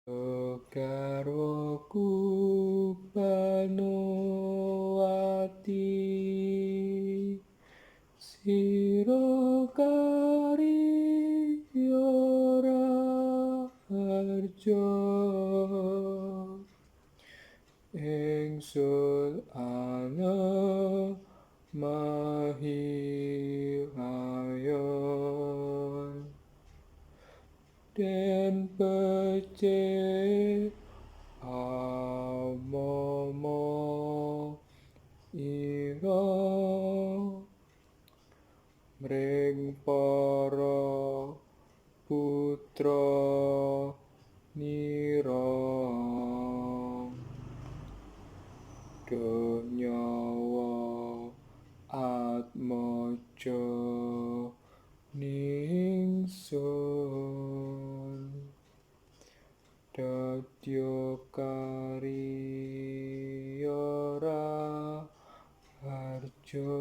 Garwaku Panowati Sira Karya Raharja Ingsun ana mahihayon Den becik amomo ira mring para putra nira donyawa atmaja ningsun dadya karya raharja